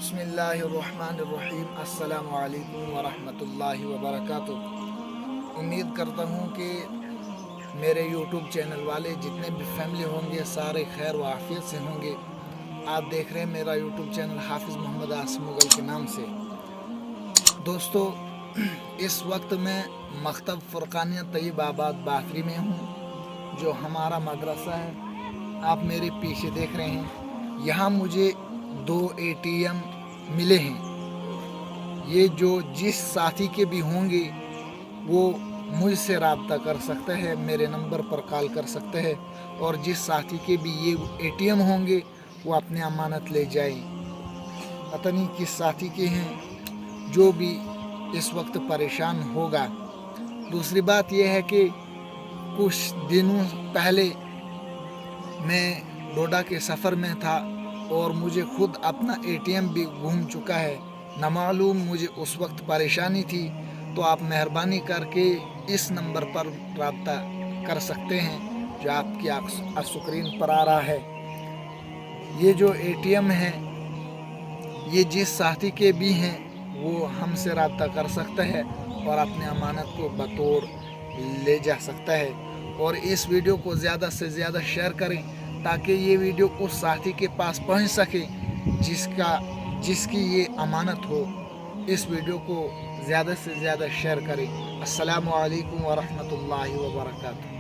बिस्मिल्लाहिर्रहमानिर्रहीम। अस्सलामु अलैकुम वरहमतुल्लाहि वबरकातुह। उम्मीद करता हूँ कि मेरे यूट्यूब चैनल वाले जितने भी फैमिली होंगे सारे खैर व आफियत से होंगे। आप देख रहे हैं मेरा यूट्यूब चैनल हाफिज़ मोहम्मद आसिम मुगल के नाम से। दोस्तों, इस वक्त मैं मकतब फ़ुरक़ानिया तैयब आबाद बाफरी में हूँ, जो हमारा मदरसा है। आप मेरे पीछे देख रहे हैं, यहाँ मुझे 2 ATM मिले हैं। ये जो जिस साथी के भी होंगे वो मुझसे रब्ता कर सकते हैं, मेरे नंबर पर कॉल कर सकते हैं। और जिस साथी के भी ये ATM होंगे वो अपनी अमानत ले जाएं। पता नहीं किस साथी के हैं जो भी इस वक्त परेशान होगा। दूसरी बात यह है कि कुछ दिनों पहले मैं डोडा के सफ़र में था और मुझे खुद अपना ATM भी घूम चुका है। न मालूम मुझे उस वक्त परेशानी थी, तो आप मेहरबानी करके इस नंबर पर रब्ता कर सकते हैं जो आपकी स्क्रीन पर आ रहा है। ये जो ATM है, ये जिस साथी के भी हैं वो हमसे रब्ता कर सकता है और अपनी अमानत को बतौर ले जा सकता है। और इस वीडियो को ज़्यादा से ज़्यादा शेयर करें ताकि ये वीडियो उस साथी के पास पहुंच सके जिसकी ये अमानत हो। इस वीडियो को ज़्यादा से ज़्यादा शेयर करें। अस्सलामु अलैकुम वरहमतुल्लाहि वबरकातुहू।